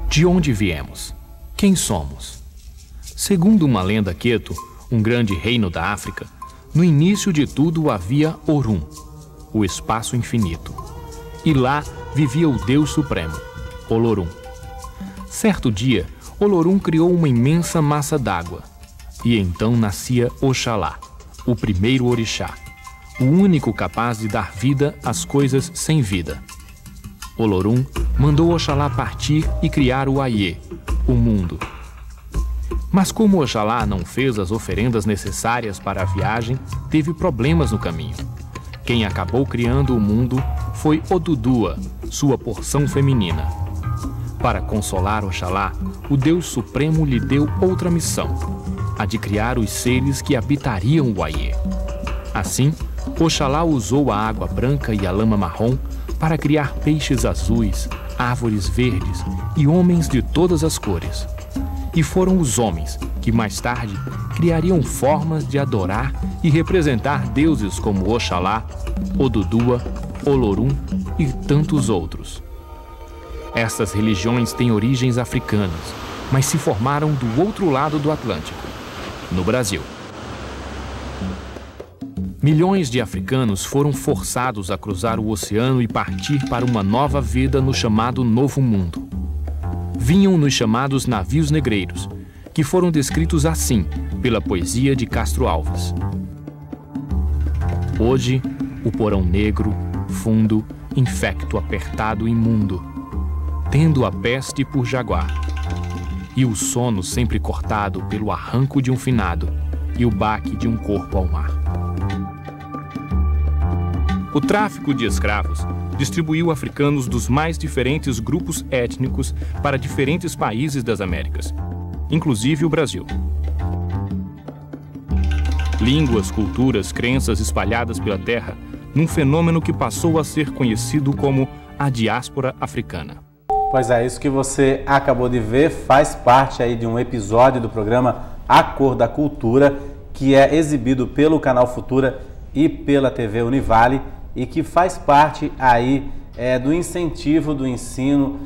De onde viemos? Quem somos? Segundo uma lenda queto, um grande reino da África, no início de tudo havia Orum, o espaço infinito. E lá vivia o Deus Supremo, Olorum. Certo dia, Olorum criou uma imensa massa d'água. E então nascia Oxalá, o primeiro orixá, o único capaz de dar vida às coisas sem vida. Olorum mandou Oxalá partir e criar o Ayê, o mundo. Mas como Oxalá não fez as oferendas necessárias para a viagem, teve problemas no caminho. Quem acabou criando o mundo foi Odudua, sua porção feminina. Para consolar Oxalá, o Deus Supremo lhe deu outra missão, a de criar os seres que habitariam o Ayê. Assim, Oxalá usou a água branca e a lama marrom para criar peixes azuis, árvores verdes e homens de todas as cores. E foram os homens que mais tarde criariam formas de adorar e representar deuses como Oxalá, Odudua, Olorum e tantos outros. Essas religiões têm origens africanas, mas se formaram do outro lado do Atlântico, no Brasil. Milhões de africanos foram forçados a cruzar o oceano e partir para uma nova vida no chamado Novo Mundo. Vinham nos chamados navios negreiros, que foram descritos assim pela poesia de Castro Alves. Hoje, o porão negro, fundo, infecto, apertado, imundo, tendo a peste por jaguar, e o sono sempre cortado pelo arranco de um finado e o baque de um corpo ao mar. O tráfico de escravos distribuiu africanos dos mais diferentes grupos étnicos para diferentes países das Américas, inclusive o Brasil. Línguas, culturas, crenças espalhadas pela terra, num fenômeno que passou a ser conhecido como a diáspora africana. Pois é, isso que você acabou de ver faz parte aí de um episódio do programa A Cor da Cultura, que é exibido pelo Canal Futura e pela TV Univale, e que faz parte aí do incentivo do ensino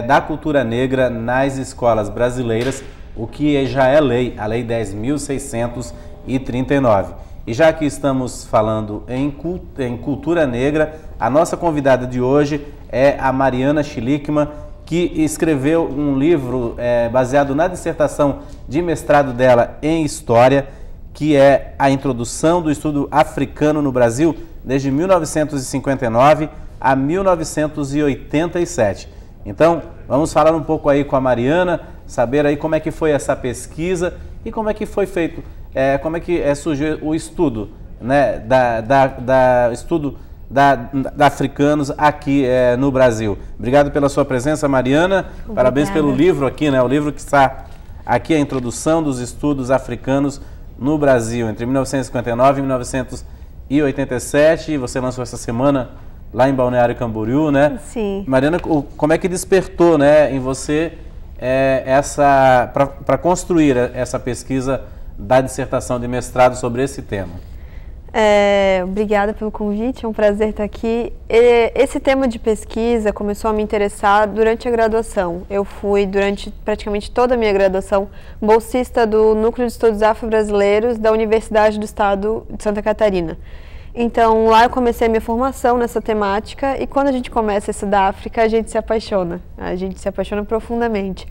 da cultura negra nas escolas brasileiras, o que já é lei, a Lei 10.639. E já que estamos falando em cultura negra, a nossa convidada de hoje é a Mariana Schlickman, que escreveu um livro baseado na dissertação de mestrado dela em História, que é a introdução do estudo africano no Brasil desde 1959 a 1987. Então, vamos falar um pouco aí com a Mariana, saber aí como é que foi essa pesquisa e como é que foi feito, como é que surgiu o estudo, né, estudo da africanos aqui no Brasil. Obrigado pela sua presença, Mariana. Obrigada. Parabéns pelo livro aqui, né? O livro que está aqui, a introdução dos estudos africanos no Brasil, entre 1959 e 1987. Você lançou essa semana lá em Balneário Camboriú, né? Sim. Mariana, como é que despertou, né, em você para construir essa pesquisa da dissertação de mestrado sobre esse tema? Obrigada pelo convite, é um prazer estar aqui. Esse tema de pesquisa começou a me interessar durante a graduação. Eu fui, durante praticamente toda a minha graduação, bolsista do Núcleo de Estudos Afro-Brasileiros da Universidade do Estado de Santa Catarina. Então, lá eu comecei a minha formação nessa temática, e quando a gente começa a estudar África, a gente se apaixona profundamente.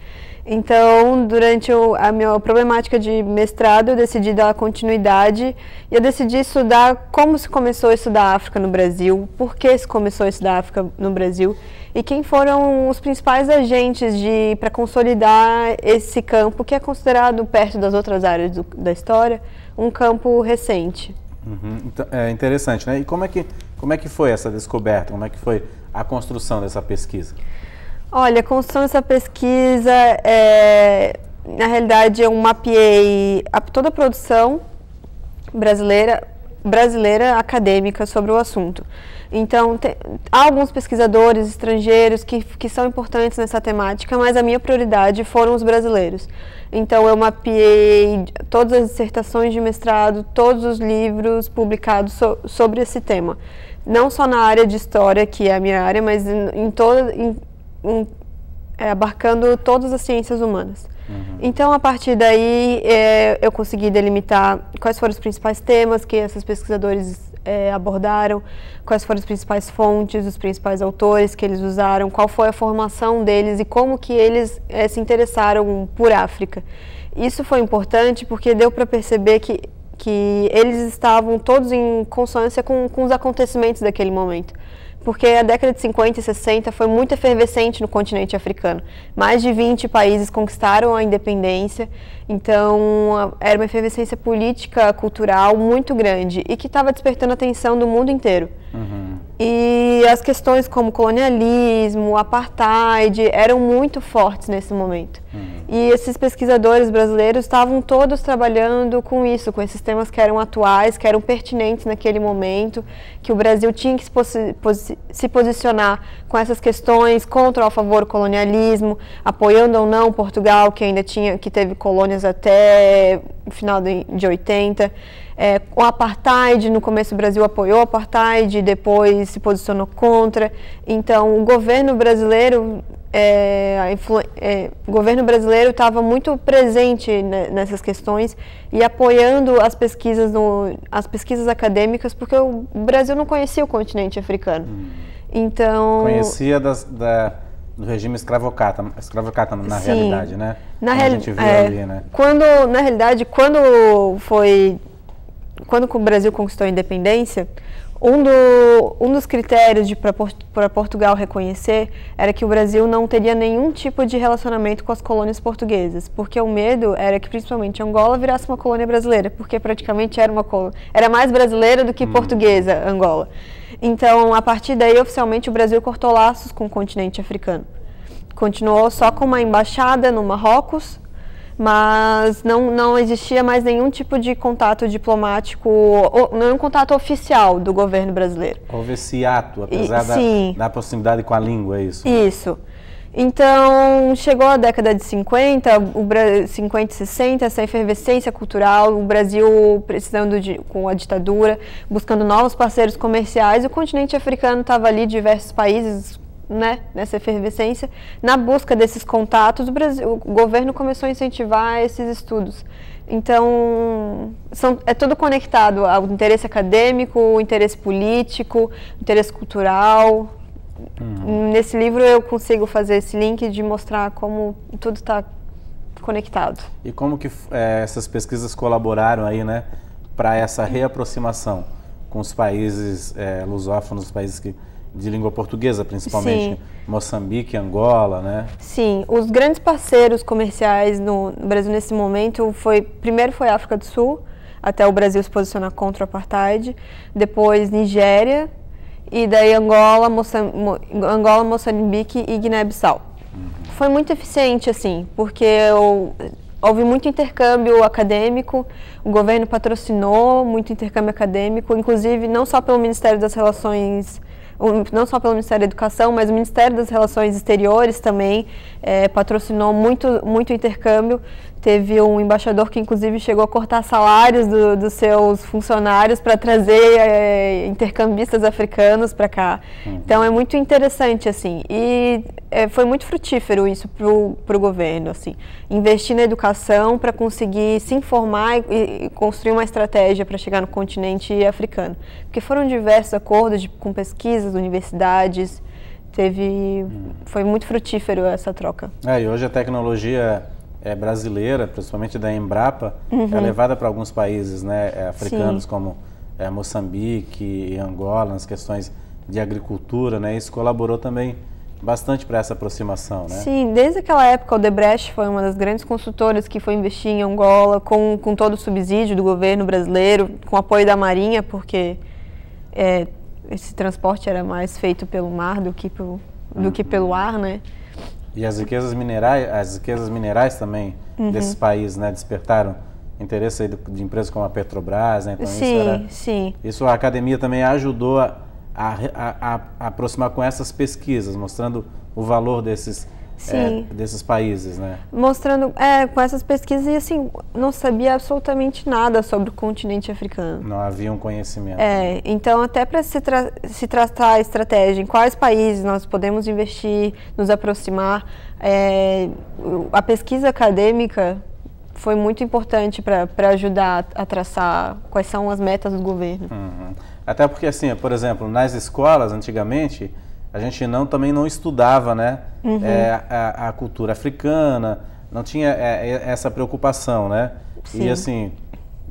Então, durante a minha problemática de mestrado, eu decidi dar continuidade, e eu decidi estudar como se começou a estudar África no Brasil, por que se começou a estudar África no Brasil, e quem foram os principais agentes para consolidar esse campo, que é considerado, perto das outras áreas da história, um campo recente. Então, é interessante, né? E como é que foi essa descoberta? Como é que foi a construção dessa pesquisa? Olha, a construção dessa pesquisa, na realidade, eu mapeei toda a produção brasileira brasileira acadêmica sobre o assunto. Então, há alguns pesquisadores estrangeiros que são importantes nessa temática, mas a minha prioridade foram os brasileiros. Então, eu mapeei todas as dissertações de mestrado, todos os livros publicados sobre esse tema. Não só na área de história, que é a minha área, mas abarcando todas as ciências humanas. Então, a partir daí, eu consegui delimitar quais foram os principais temas que esses pesquisadores abordaram, quais foram as principais fontes, os principais autores que eles usaram, qual foi a formação deles e como que eles se interessaram por África. Isso foi importante porque deu para perceber que eles estavam todos em consonância com os acontecimentos daquele momento. Porque a década de 50 e 60 foi muito efervescente no continente africano. Mais de 20 países conquistaram a independência, então era uma efervescência política, cultural muito grande e que estava despertando a atenção do mundo inteiro. E as questões como colonialismo, apartheid, eram muito fortes nesse momento. E esses pesquisadores brasileiros estavam todos trabalhando com isso, com esses temas que eram atuais, que eram pertinentes naquele momento, que o Brasil tinha que se posicionar com essas questões contra ou a favor do colonialismo, apoiando ou não Portugal, que ainda teve colônias até o final de 80. O apartheid, no começo o Brasil apoiou o apartheid, depois se posicionou contra. Então, o governo brasileiro estava muito presente nessas questões e apoiando as pesquisas acadêmicas, porque o Brasil não conhecia o continente africano. Então, conhecia do regime escravocrata na sim, realidade, né? Na realidade, né? Na realidade, quando o Brasil conquistou a independência, um dos critérios para Portugal reconhecer era que o Brasil não teria nenhum tipo de relacionamento com as colônias portuguesas, porque o medo era que principalmente Angola virasse uma colônia brasileira, porque praticamente era mais brasileira do que portuguesa Angola. Então, a partir daí, oficialmente, o Brasil cortou laços com o continente africano. Continuou só com uma embaixada no Marrocos, mas não existia mais nenhum tipo de contato diplomático, nenhum contato oficial do governo brasileiro. Houve esse ato, apesar da proximidade com a língua, é isso? Isso. Então, chegou a década de 50 e 60, essa efervescência cultural, o Brasil precisando com a ditadura, buscando novos parceiros comerciais, o continente africano estava ali, diversos países, né, nessa efervescência. Na busca desses contatos, o governo começou a incentivar esses estudos. Então, é tudo conectado ao interesse acadêmico, o interesse político, o interesse cultural. Nesse livro eu consigo fazer esse link de mostrar como tudo está conectado. E como que essas pesquisas colaboraram aí, né, para essa reaproximação com os países lusófonos, os países de língua portuguesa, principalmente? Sim. Moçambique, Angola, né? Sim, os grandes parceiros comerciais no Brasil nesse momento primeiro foi a África do Sul, até o Brasil se posicionar contra o apartheid, depois Nigéria, e daí Angola, Moçambique e Guiné-Bissau. Foi muito eficiente, assim, porque houve muito intercâmbio acadêmico, o governo patrocinou muito intercâmbio acadêmico, inclusive não só pelo Ministério das Relações, não só pelo Ministério da Educação, mas o Ministério das Relações Exteriores também patrocinou muito intercâmbio. Teve um embaixador que, inclusive, chegou a cortar salários dos seus funcionários para trazer intercambistas africanos para cá. Então, é muito interessante, assim. E foi muito frutífero isso para o governo, assim. Investir na educação para conseguir se informar e construir uma estratégia para chegar no continente africano. Porque foram diversos acordos com pesquisas, universidades. Foi muito frutífero essa troca. E hoje a tecnologia brasileira, principalmente da Embrapa, é levada para alguns países, né, africanos, sim, como Moçambique e Angola, nas questões de agricultura, né? Isso colaborou também bastante para essa aproximação, né? Sim, desde aquela época, o Odebrecht foi uma das grandes consultoras que foi investir em Angola com todo o subsídio do governo brasileiro, com apoio da Marinha, porque esse transporte era mais feito pelo mar do que pelo ar, né? E as riquezas minerais também desses países, né, despertaram interesse aí de empresas como a Petrobras, né? Então, sim. Isso a academia também ajudou a aproximar com essas pesquisas, mostrando o valor desses países, né? Mostrando, com essas pesquisas, e assim, não sabia absolutamente nada sobre o continente africano. Não havia um conhecimento. Então até para se traçar a estratégia, em quais países nós podemos investir, nos aproximar, a pesquisa acadêmica foi muito importante para ajudar a traçar quais são as metas do governo. Uhum. Até porque, assim, por exemplo, nas escolas, antigamente, a gente também não estudava, né, a cultura africana, não tinha essa preocupação, né? Sim. E, assim,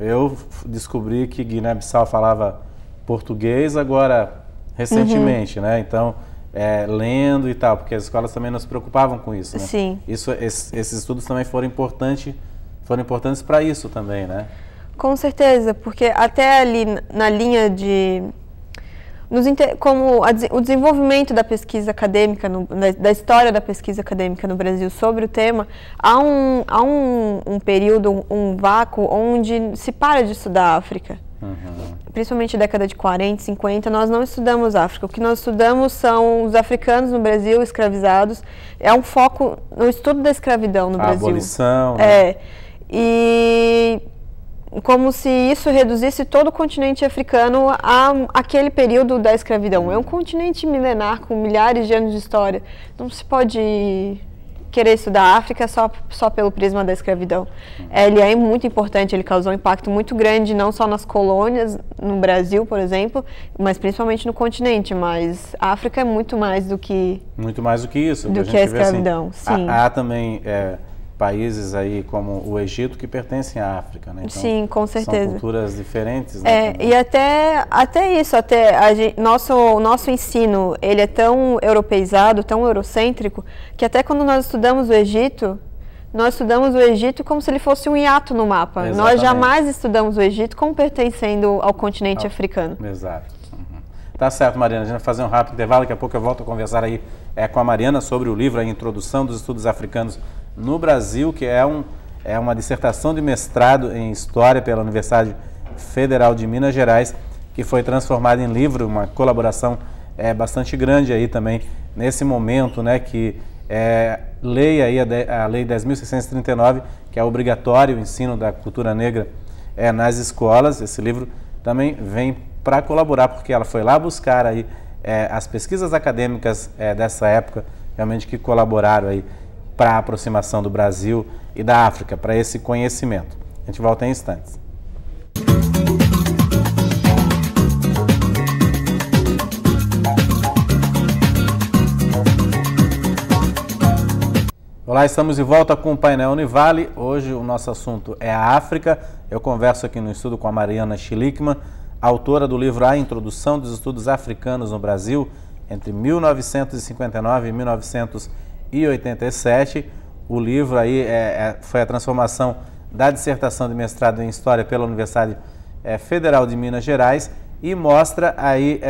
eu descobri que Guiné-Bissau falava português agora, recentemente, né? Então, lendo e tal, porque as escolas também não se preocupavam com isso, né? Sim. Esses estudos também foram importantes para isso também, né? Com certeza, porque até ali na linha de... o desenvolvimento da pesquisa acadêmica, da história da pesquisa acadêmica no Brasil sobre o tema, há um período, um vácuo onde se para de estudar a África. Principalmente na década de 40, 50, nós não estudamos África. O que nós estudamos são os africanos no Brasil, escravizados. É um foco no estudo da escravidão no Brasil. A abolição. Né? E como se isso reduzisse todo o continente africano a aquele período da escravidão. É um continente milenar com milhares de anos de história. Não se pode querer estudar a África só pelo prisma da escravidão. Ele é muito importante, ele causou um impacto muito grande, não só nas colônias, no Brasil, por exemplo, mas principalmente no continente. Mas a África é muito mais do que... Muito mais do que isso. Do que a escravidão, sim. Há também... países aí como o Egito que pertencem à África, né? Então, sim, com certeza. São culturas diferentes, né? E até isso, nosso ensino, ele é tão europeizado, tão eurocêntrico, que até quando nós estudamos o Egito como se ele fosse um hiato no mapa. Exatamente. Nós jamais estudamos o Egito como pertencendo ao continente africano. Exato. Tá certo, Mariana. A gente vai fazer um rápido intervalo, daqui a pouco eu volto a conversar aí com a Mariana sobre o livro, a Introdução dos Estudos Africanos no Brasil, que é uma dissertação de mestrado em História pela Universidade Federal de Minas Gerais, que foi transformada em livro, uma colaboração bastante grande aí também, nesse momento, né, que a Lei 10.639, que é obrigatório o ensino da cultura negra nas escolas. Esse livro também vem para colaborar, porque ela foi lá buscar aí as pesquisas acadêmicas dessa época, realmente que colaboraram aí para a aproximação do Brasil e da África, para esse conhecimento. A gente volta em instantes. Olá, estamos de volta com o painel Univale. Hoje o nosso assunto é a África. Eu converso aqui no estudo com a Mariana Schlickman, autora do livro A Introdução dos Estudos Africanos no Brasil, entre 1959 e 1987. O livro aí foi a transformação da dissertação de mestrado em História pela Universidade Federal de Minas Gerais e mostra aí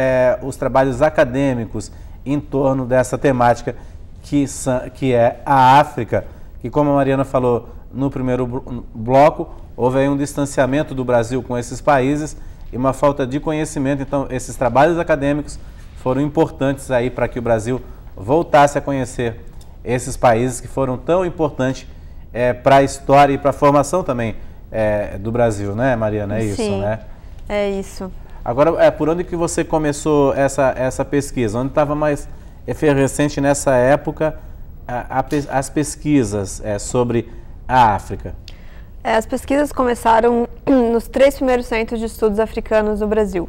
os trabalhos acadêmicos em torno dessa temática que é a África, que, como a Mariana falou no primeiro bloco, houve aí um distanciamento do Brasil com esses países e uma falta de conhecimento. Então, esses trabalhos acadêmicos foram importantes aí para que o Brasil voltasse a conhecer esses países que foram tão importantes para a história e para a formação também do Brasil, né, Mariana? É isso, Sim, né? É isso. Agora, por onde que você começou essa pesquisa? Onde estava mais efervescente nessa época as pesquisas sobre a África? As pesquisas começaram nos 3 primeiros centros de estudos africanos do Brasil.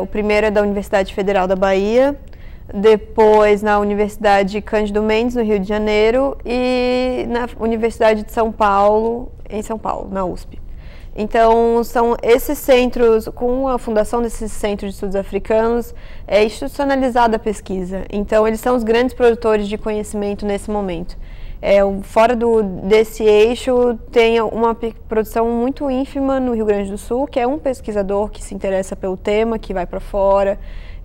O primeiro é da Universidade Federal da Bahia, depois na Universidade Cândido Mendes, no Rio de Janeiro, e na Universidade de São Paulo, em São Paulo, na USP. Então, são esses centros, com a fundação desses centros de estudos africanos, é institucionalizada a pesquisa. Então, eles são os grandes produtores de conhecimento nesse momento. Fora desse eixo, tem uma produção muito ínfima no Rio Grande do Sul, que é um pesquisador que se interessa pelo tema, que vai para fora,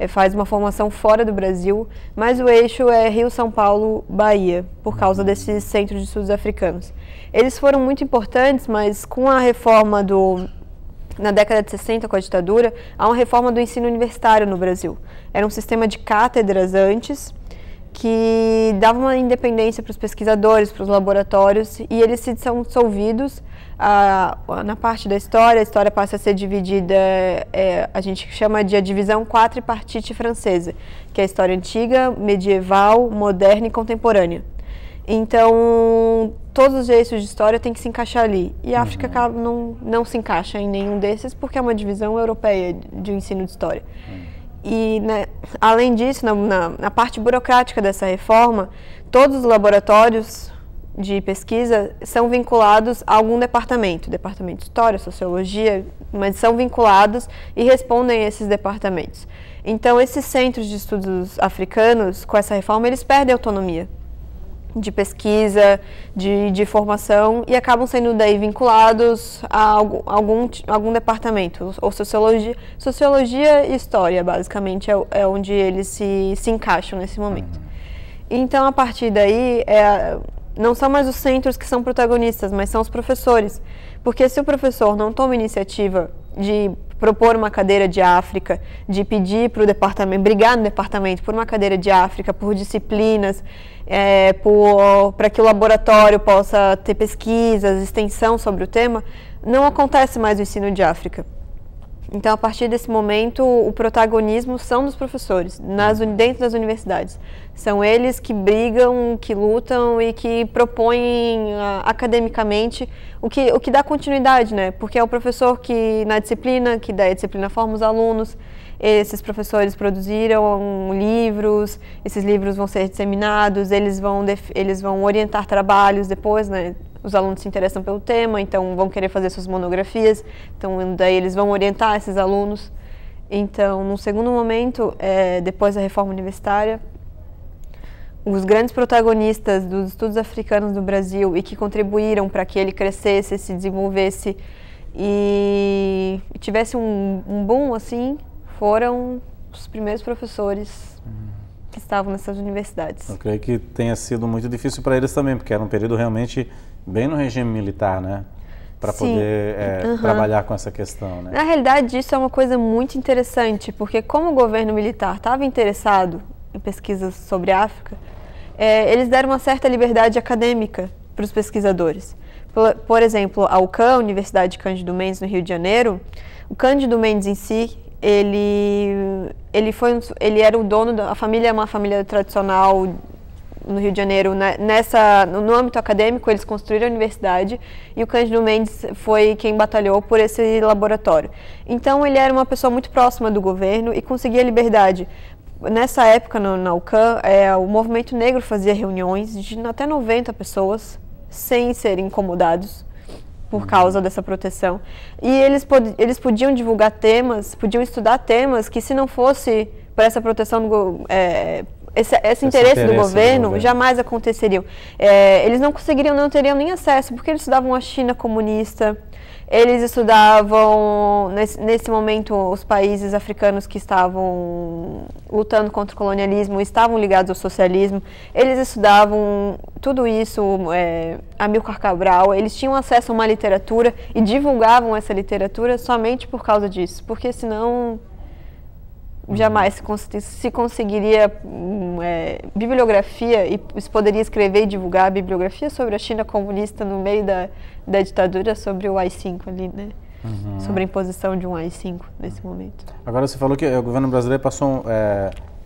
faz uma formação fora do Brasil, mas o eixo é Rio, São Paulo, Bahia, por causa desses centros de estudos africanos. Eles foram muito importantes, mas com a reforma na década de 60, com a ditadura, há uma reforma do ensino universitário no Brasil. Era um sistema de cátedras antes, que dava uma independência para os pesquisadores, para os laboratórios, e eles são dissolvidos na parte da história. A história passa a ser dividida, a gente chama de a divisão quadripartite francesa, que é a história antiga, medieval, moderna e contemporânea. Então, todos os eixos de história têm que se encaixar ali. E a África não se encaixa em nenhum desses, porque é uma divisão europeia de ensino de história. E, né, além disso, na parte burocrática dessa reforma, todos os laboratórios de pesquisa são vinculados a algum departamento de História, Sociologia, mas são vinculados e respondem a esses departamentos. Então, esses centros de estudos africanos, com essa reforma, eles perdem autonomia de pesquisa, de formação, e acabam sendo daí vinculados a algum departamento, ou sociologia e história, basicamente, é onde eles se encaixam nesse momento. Então, a partir daí, não são mais os centros que são protagonistas, mas são os professores, porque se o professor não toma iniciativa de propor uma cadeira de África, de pedir para o departamento, brigar no departamento por uma cadeira de África, por disciplinas, para que o laboratório possa ter pesquisas, extensão sobre o tema, não acontece mais o ensino de África. Então, a partir desse momento, o protagonismo são dos professores, dentro das universidades. São eles que brigam, que lutam e que propõem academicamente o que dá continuidade, né? Porque é o professor que, na disciplina, que daí a disciplina forma os alunos. Esses professores produziram livros, esses livros vão ser disseminados, eles vão orientar trabalhos depois, né? Os alunos se interessam pelo tema, então vão querer fazer suas monografias, então daí eles vão orientar esses alunos. Então, num segundo momento, depois da reforma universitária, os grandes protagonistas dos estudos africanos do Brasil e que contribuíram para que ele crescesse, se desenvolvesse e tivesse um boom assim, foram os primeiros professores que estavam nessas universidades. Eu creio que tenha sido muito difícil para eles também, porque era um período realmente bem no regime militar, né? Para poder trabalhar com essa questão, né? Na realidade, isso é uma coisa muito interessante, porque como o governo militar estava interessado em pesquisas sobre a África, eles deram uma certa liberdade acadêmica para os pesquisadores. Por exemplo, a UCAM, Universidade Cândido Mendes, no Rio de Janeiro, o Cândido Mendes em si, ele era o dono da família, é uma família tradicional no Rio de Janeiro. No âmbito acadêmico, eles construíram a universidade e o Cândido Mendes foi quem batalhou por esse laboratório. Então, ele era uma pessoa muito próxima do governo e conseguia liberdade. Nessa época, na UCAM, o movimento negro fazia reuniões de até 90 pessoas, sem serem incomodados por causa dessa proteção. E eles podiam divulgar temas, podiam estudar temas que, se não fosse por essa proteção, esse interesse do governo, jamais aconteceriam. Eles não conseguiriam, não teriam nem acesso, porque eles estudavam a China comunista, eles estudavam, nesse momento, os países africanos que estavam lutando contra o colonialismo, estavam ligados ao socialismo, eles estudavam tudo isso, Amílcar Cabral, eles tinham acesso a uma literatura e divulgavam essa literatura somente por causa disso, porque senão jamais se conseguiria bibliografia, e se poderia escrever e divulgar bibliografia sobre a China comunista no meio da ditadura, sobre o AI-5 ali, né? Sobre a imposição de um AI-5 nesse momento. Agora, você falou que o governo brasileiro passou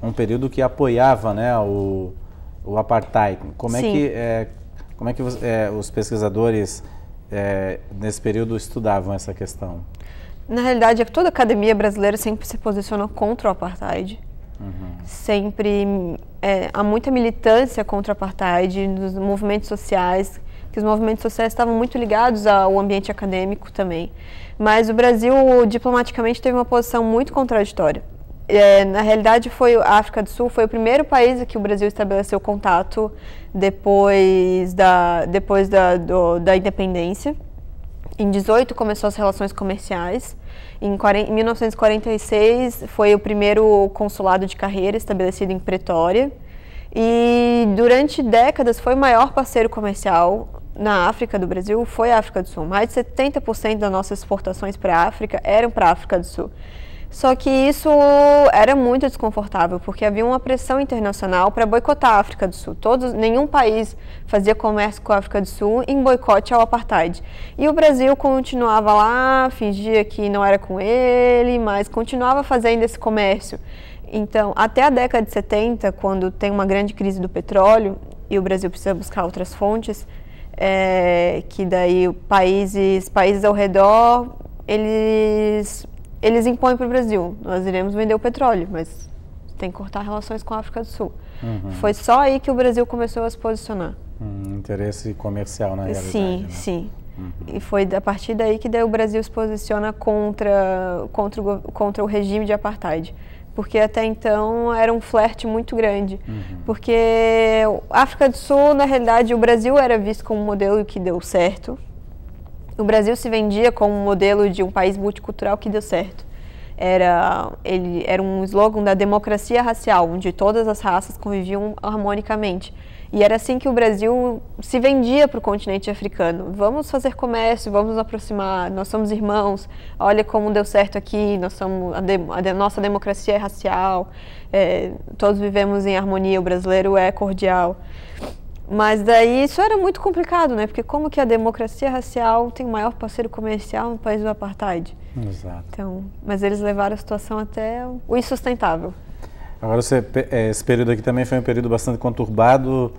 um período que apoiava, né, o apartheid. Como é que os pesquisadores nesse período estudavam essa questão? Na realidade, toda a academia brasileira sempre se posicionou contra o apartheid. Sempre há muita militância contra o apartheid nos movimentos sociais, que os movimentos sociais estavam muito ligados ao ambiente acadêmico também. Mas o Brasil, diplomaticamente, teve uma posição muito contraditória. Na realidade, a África do Sul foi o primeiro país que o Brasil estabeleceu contato depois da independência. Em 18 começou as relações comerciais. Em 1946 foi o primeiro consulado de carreira estabelecido em Pretória. E durante décadas foi o maior parceiro comercial na África do Brasil, foi a África do Sul. Mais de 70% das nossas exportações para a África eram para a África do Sul. Só que isso era muito desconfortável, porque havia uma pressão internacional para boicotar a África do Sul. Nenhum país fazia comércio com a África do Sul em boicote ao apartheid. E o Brasil continuava lá, fingia que não era com ele, mas continuava fazendo esse comércio. Então, até a década de 70, quando tem uma grande crise do petróleo e o Brasil precisa buscar outras fontes, que daí países ao redor, eles impõem para o Brasil, nós iremos vender o petróleo, mas tem que cortar relações com a África do Sul. Foi só aí que o Brasil começou a se posicionar. Interesse comercial, na realidade. Sim, né? Sim. E foi a partir daí que daí o Brasil se posiciona contra o regime de apartheid. Porque até então era um flerte muito grande. Porque a África do Sul, na realidade, o Brasil era visto como um modelo que deu certo. O Brasil se vendia como um modelo de um país multicultural que deu certo. Era um slogan da democracia racial, onde todas as raças conviviam harmonicamente. E era assim que o Brasil se vendia para o continente africano. Vamos fazer comércio, vamos nos aproximar, nós somos irmãos, olha como deu certo aqui, a nossa democracia é racial, todos vivemos em harmonia, o brasileiro é cordial. Mas daí isso era muito complicado, né? Porque como que a democracia racial tem o maior parceiro comercial no país do apartheid? Exato. Então, mas eles levaram a situação até o insustentável. Agora, esse período aqui também foi um período bastante conturbado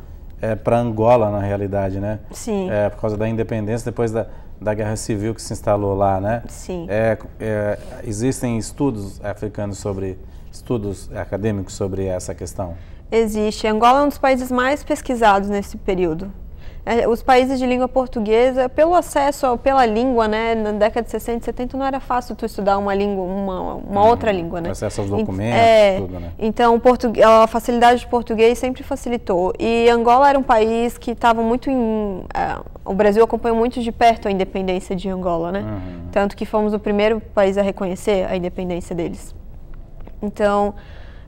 para Angola, na realidade, né? Sim. Por causa da independência, depois da guerra civil que se instalou lá, né? Sim. Existem estudos africanos estudos acadêmicos sobre essa questão? Existe. Angola é um dos países mais pesquisados nesse período. Os países de língua portuguesa, pelo acesso pela língua, né, na década de 60 e 70 não era fácil tu estudar uma língua, uma outra língua, né? Acesso aos documentos, tudo, né? Então, a facilidade de português sempre facilitou. E Angola era um país que estava muito o Brasil acompanhou muito de perto a independência de Angola, né? Tanto que fomos o primeiro país a reconhecer a independência deles. Então,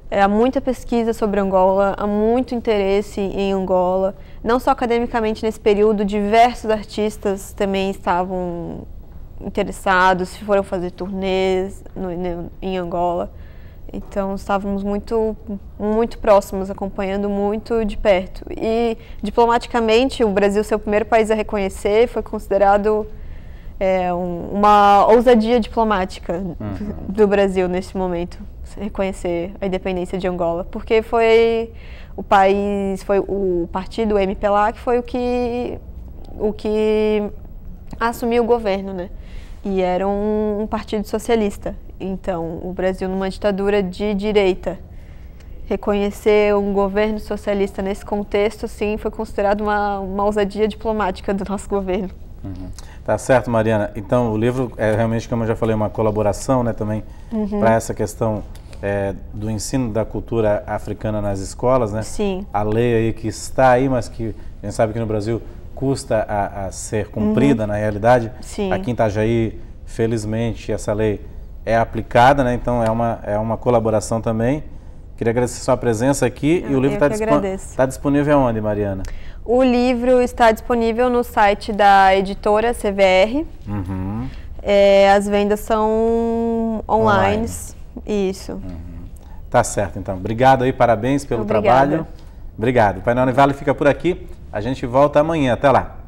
há muita pesquisa sobre Angola, há muito interesse em Angola. Não só academicamente nesse período, diversos artistas também estavam interessados, foram fazer turnês em Angola. Então, estávamos muito, muito próximos, acompanhando muito de perto. E, diplomaticamente, o Brasil ser o primeiro país a reconhecer foi considerado uma ousadia diplomática do Brasil nesse momento, reconhecer a independência de Angola, porque foi o partido MPLA que foi o que assumiu o governo, né? E era um partido socialista. Então, o Brasil, numa ditadura de direita, reconhecer um governo socialista nesse contexto, sim, foi considerado uma ousadia diplomática do nosso governo. Tá certo, Mariana. Então, o livro é realmente, como eu já falei, uma colaboração, né, também para essa questão do ensino da cultura africana nas escolas, né? Sim. A lei aí que está aí, mas que a gente sabe que no Brasil custa a ser cumprida, na realidade. Sim. Aqui em Itajaí, felizmente, essa lei é aplicada, né? Então, é uma colaboração também. Queria agradecer a sua presença aqui. E o livro está disponível onde, Mariana? O livro está disponível no site da editora CVR. As vendas são online. Isso. Tá certo, então. Obrigado aí, parabéns pelo trabalho. Obrigado. O Painel Univale fica por aqui. A gente volta amanhã. Até lá.